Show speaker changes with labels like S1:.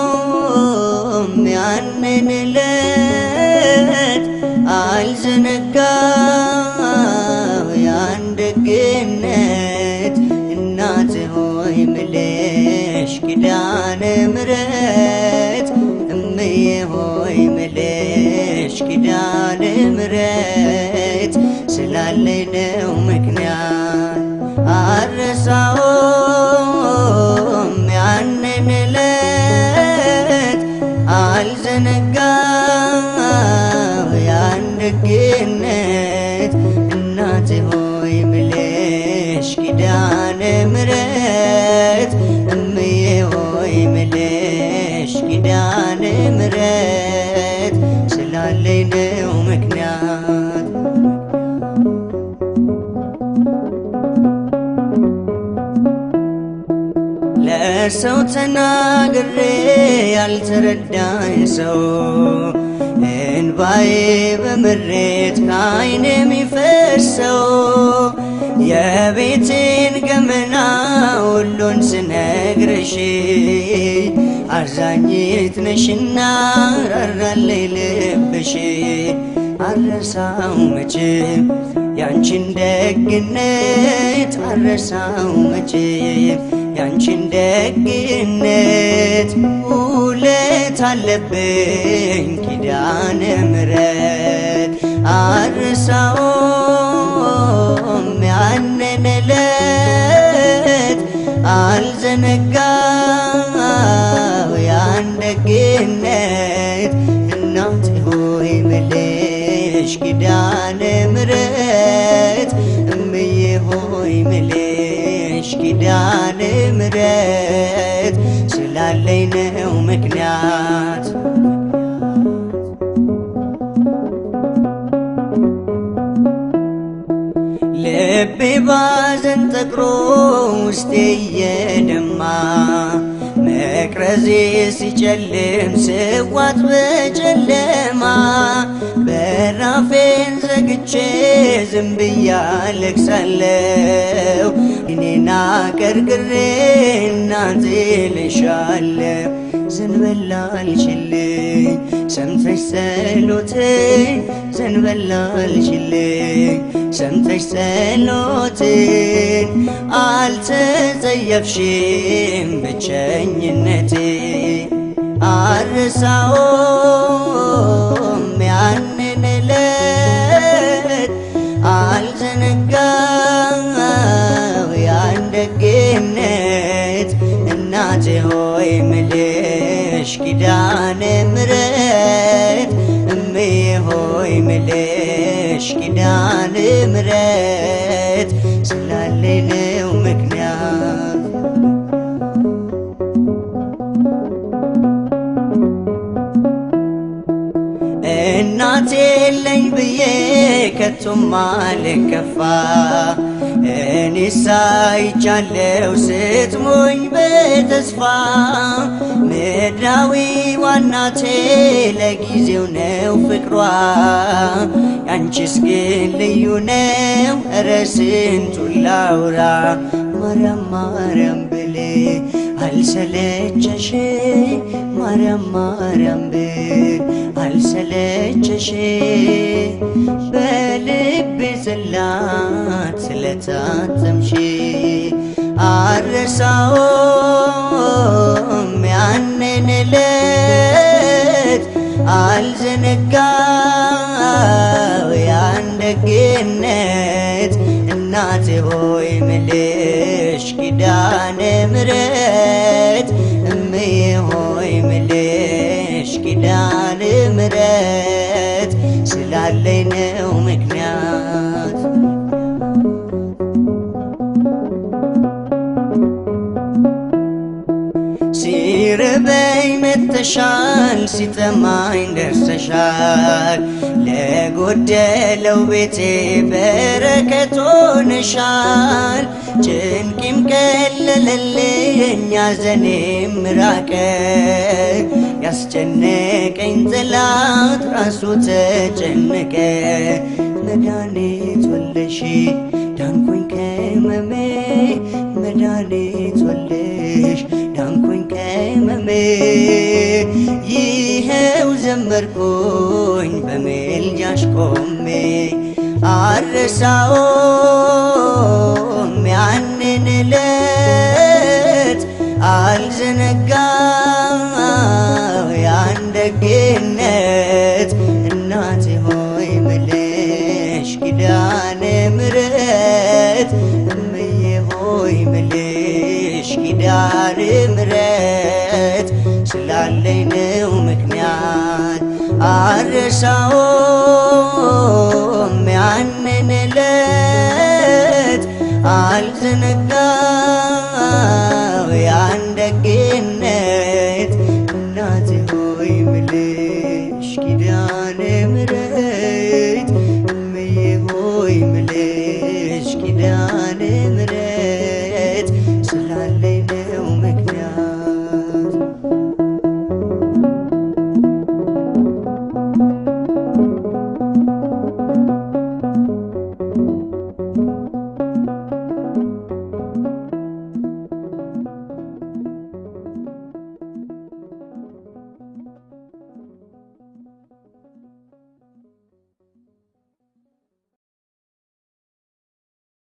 S1: አልረሳውም ያንን ዕለት አልዘነጋው ያን ደግነት እናት ሆይ ምልሽ ኪዳነ ምሕረት እምዬ ሆይ ምልሽ ኪዳነ ምሕረት ስላለኝ ነው ምክንያት አልረሳውም ያንን ዕለት አልዘነጋው ያን ደግነት እናቴ ሆይ ምልሽ ኪዳነ ምሕረት እምዬ ሆይ ምልሽ ኪዳነ ምሕረት ስላለኝ ነው ምክንያት ለሰው ተናግሬ ያልተረዳኝ ሰው እንባዬ በምሬት ከዓይኔ የሚፈሰው የቤቴን ገመና ሁሉን ስነግርሽ አዛኝት ነሽና ራራለኝ ልብሽ አልረሳው መቼም ያንቺን ደግነት አልረሳው መቼም ያንቺን ደግነት ውለት አለብኝ ኪዳነ ምሕረት አልረሳውም ያንን ዕለት አልዘነጋው ያን ደግነት እናቴ ሆይ ምልሽ ኪዳነ ምሕረት እምዬ ሆይ ምልሽ ኪዳነ ምሕረት ስላለኝ ነው ምክንያት ልቤ ባዘን ጠቅሮ ውስጤ እየደማ መቅረዜ ሲጨልም ስዋጥ በጨለማ በራፌን ዘግቼ ዝም ብዬ አለቅሳለሁ እኔና ቀርቅሬ እናቴ ልሻለሁ ዘንበል አልችልኝ ሰምተሽ ጸሎቴን ዘንበል አልችልኝ ሰምተሽ ጸሎቴን አልተጸየፍሽም ብቸኝነቴ አልረሳውም ያንን ዕለት አልዘነጋው ያን ደግነት እናቴ ሆይ ምልሽ ኪዳነ ምሕረት እምዬ ሆይ ምልሽ ኪዳነ ምሕረት ስላለኝ ነው ምክንያት እናቴ የለኝ ብዬ ከቶም አልከፋ እኔስ አይቻለሁ ስትሞኝ በተስፋ ምድራዊ ዋናቴ ለጊዜው ነው ፍቅሯ ያንቺስ ግን ልዩ ነው ኧረ ስንቱን ላውራ ማርያም ማርያም ብል አልሰለቸሽ ማርያም ማርያም ብል አልሰለቸሽ በልቤ ጽላት ስለታተምሽ አልረሳውም ያንን ዕለት አልዘነጋው ያን ደግነት እናቴ ሆይ ምልሽ ኪዳነ ምሕረት እምዬ ሆይ ምልሽ ኪዳነ ምሕረት ስላለኝ ነው ምክንያት ሲርበኝ መተሻል ሲጠማኝ ደርሰሻል ለጎደለው ቤቴ በረከት ሆነሻል ጭንቄም ቀለለልኝ ሐዘኔም ራቀ ያስጨነቀኝ ጠላት ራሱ ተጨነቀ መድኃኒት ወለሽ ዳንኩኝ ከሕመሜ መድኃኒት ወለሽ ዳንኩኝ ከሕመሜ ይኸው ዘመርኩኝ በምልጃሽ ቆሜ አልረሳውም ያንን ዕለት አልዘነጋው ያን ደግነት እናቴ ሆይ ምልሽ ኪዳነ ምሕረት እምዬ ሆይ ምልሽ ኪዳነ ምሕረት ስላለኝ ነው ምክንያት አልረሳውም ያንን ዕለት አልዘነጋው ያን ደግነት እናቴ ሆይ ምልሽ